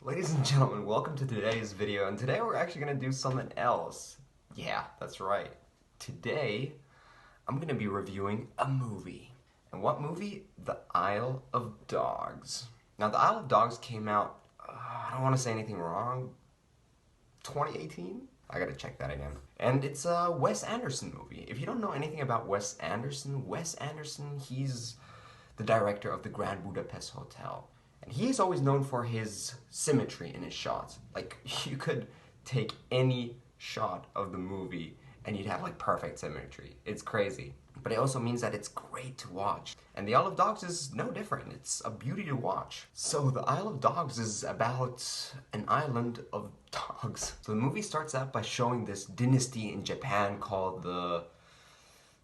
Ladies and gentlemen, welcome to today's video, and today we're actually going to do something else. Yeah, that's right. Today, I'm going to be reviewing a movie. And what movie? The Isle of Dogs. Now, The Isle of Dogs came out, I don't want to say anything wrong, 2018? I gotta check that again. And it's a Wes Anderson movie. If you don't know anything about Wes Anderson, he's the director of the Grand Budapest Hotel. And he is always known for his symmetry in his shots. Like, you could take any shot of the movie and you'd have like perfect symmetry. It's crazy. But it also means that it's great to watch. And The Isle of Dogs is no different. It's a beauty to watch. So The Isle of Dogs is about an island of dogs. So the movie starts out by showing this dynasty in Japan called the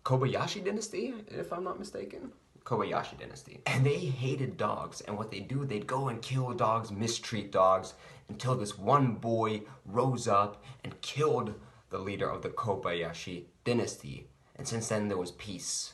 Kobayashi dynasty, if I'm not mistaken. Kobayashi dynasty. And they hated dogs, and what they do, they'd go and kill dogs, mistreat dogs, until this one boy rose up and killed the leader of the Kobayashi dynasty. And since then, there was peace,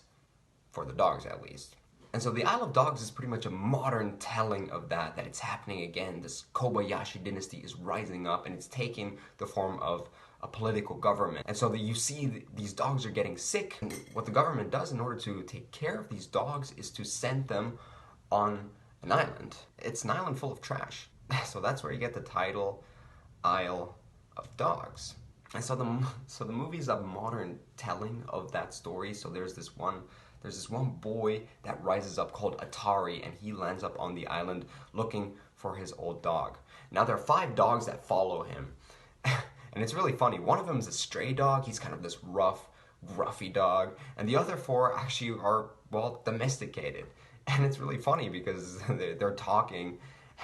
for the dogs at least. And so the Isle of Dogs is pretty much a modern telling of that it's happening again. This Kobayashi dynasty is rising up, and it's taking the form of a political government. And so that you see these dogs are getting sick. And what the government does in order to take care of these dogs is to send them on an island. It's an island full of trash. So that's where you get the title, Isle of Dogs. And so the movie is a modern telling of that story. So there's this one boy that rises up called Atari, and he lands up on the island looking for his old dog. Now there are 5 dogs that follow him. And it's really funny. One of them is a stray dog. He's kind of this rough, gruffy dog. And the other 4 actually are, well, domesticated. And it's really funny because they're talking.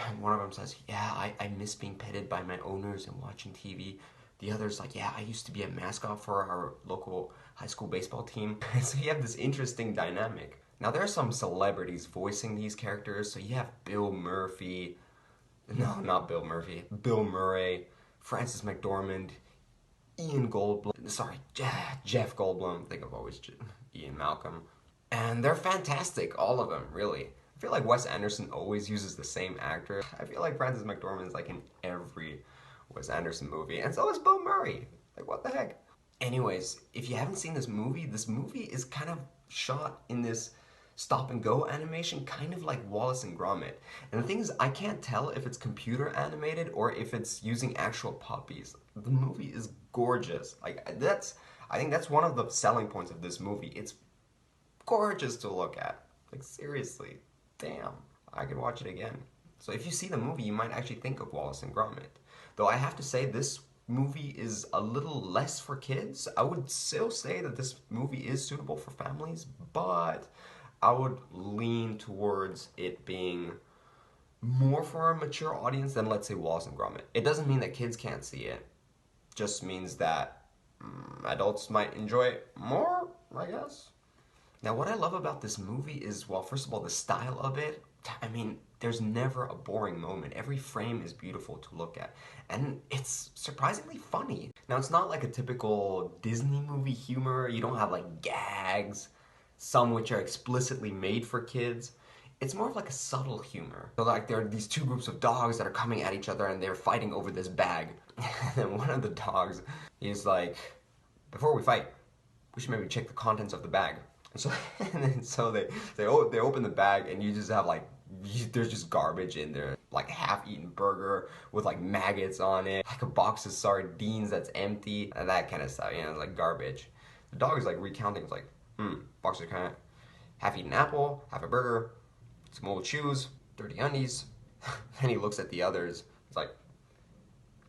And one of them says, yeah, I miss being petted by my owners and watching TV. The other's like, yeah, I used to be a mascot for our local high school baseball team. So you have this interesting dynamic. Now there are some celebrities voicing these characters. So you have Bill Murphy. No, not Bill Murphy. Bill Murray. Frances McDormand, Ian Goldblum, Jeff Goldblum, I think of always Ian Malcolm. And they're fantastic, all of them, really. I feel like Wes Anderson always uses the same actor. I feel like Frances McDormand is like in every Wes Anderson movie, and so is Bill Murray. Like, what the heck? Anyways, if you haven't seen this movie is kind of shot in this stop and go animation, kind of like Wallace and Gromit. And the thing is, I can't tell if it's computer animated or if it's using actual puppies. The movie is gorgeous. I think that's one of the selling points of this movie. It's gorgeous to look at. Like, seriously, damn, I could watch it again. So if you see the movie, you might actually think of Wallace and Gromit. Though I have to say, this movie is a little less for kids. I would still say that this movie is suitable for families, but I would lean towards it being more for a mature audience than, let's say, Wallace and Gromit. It doesn't mean that kids can't see it. Just means that adults might enjoy it more, I guess. Now, what I love about this movie is, well, first of all, the style of it. I mean, there's never a boring moment. Every frame is beautiful to look at. And it's surprisingly funny. Now, it's not like a typical Disney movie humor. You don't have, like, gags, some which are explicitly made for kids. It's more of like a subtle humor. So like there are these 2 groups of dogs that are coming at each other and they're fighting over this bag. And then one of the dogs is like, before we fight, we should maybe check the contents of the bag. And so they open the bag and you just have like, there's just garbage in there. Like a half-eaten burger with like maggots on it, like a box of sardines that's empty, and that kind of stuff, you know, like garbage. The dog is like recounting, it's like, box of kind of half-eaten apple, half a burger, some old shoes, dirty undies. And he looks at the others. It's like,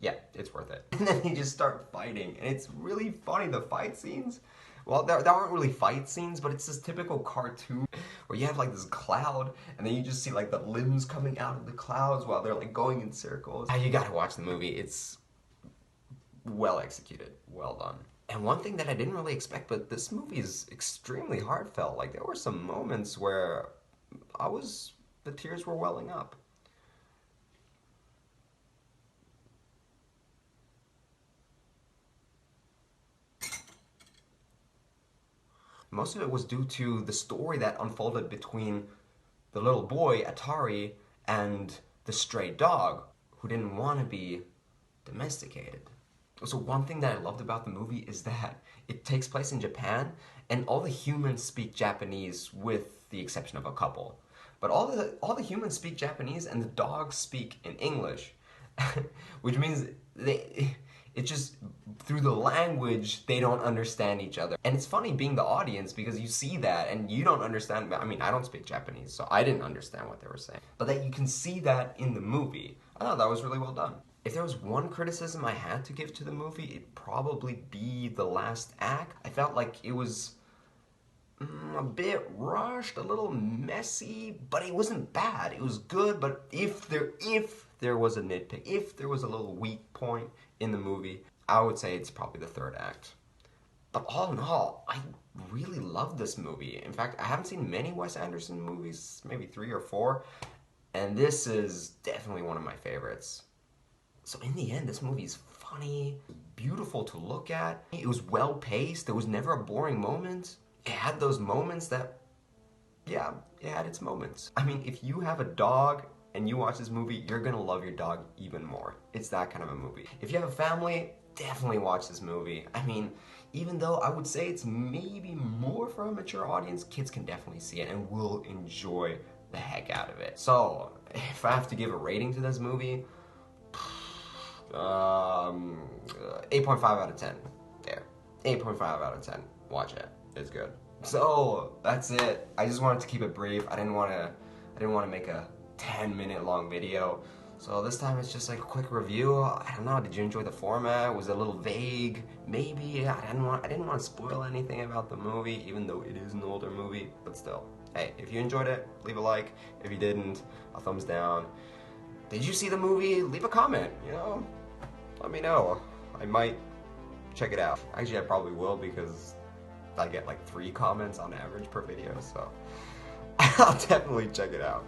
yeah, it's worth it. And then they just start fighting, and it's really funny. The fight scenes, well, there aren't really fight scenes, but it's this typical cartoon where you have like this cloud, and then you just see like the limbs coming out of the clouds while they're like going in circles. You gotta watch the movie. It's well executed, well done. And one thing that I didn't really expect, but this movie is extremely heartfelt. Like, there were some moments where the tears were welling up. Most of it was due to the story that unfolded between the little boy, Atari, and the stray dog, who didn't want to be domesticated. So one thing that I loved about the movie is that it takes place in Japan, and all the humans speak Japanese with the exception of a couple. But all the humans speak Japanese and the dogs speak in English, which means it's just through the language they don't understand each other. And it's funny being the audience because you see that and you don't understand. I mean, I don't speak Japanese, so I didn't understand what they were saying. But that you can see that in the movie. I thought that was really well done. If there was one criticism I had to give to the movie, it'd probably be the last act. I felt like it was a bit rushed, a little messy, but it wasn't bad. It was good, but if there was a nitpick, if there was a little weak point in the movie, I would say it's probably the third act. But all in all, I really love this movie. In fact, I haven't seen many Wes Anderson movies, maybe 3 or 4, and this is definitely one of my favorites. So in the end, this movie is funny, beautiful to look at. It was well paced. There was never a boring moment. It had those moments that, yeah, it had its moments. I mean, if you have a dog and you watch this movie, you're gonna love your dog even more. It's that kind of a movie. If you have a family, definitely watch this movie. I mean, even though I would say it's maybe more for a mature audience, kids can definitely see it and will enjoy the heck out of it. So, if I have to give a rating to this movie, 8.5 out of 10. There. 8.5 out of 10. Watch it. It's good. So, that's it. I just wanted to keep it brief. I didn't want to make a 10-minute long video. So this time it's just like a quick review. I don't know, did you enjoy the format? Was it a little vague? Maybe. I didn't want to spoil anything about the movie, even though it is an older movie, but still. Hey, if you enjoyed it, leave a like. If you didn't, a thumbs down. Did you see the movie? Leave a comment, you know? Let me know. I might check it out. Actually, I probably will because I get like 3 comments on average per video, so I'll definitely check it out.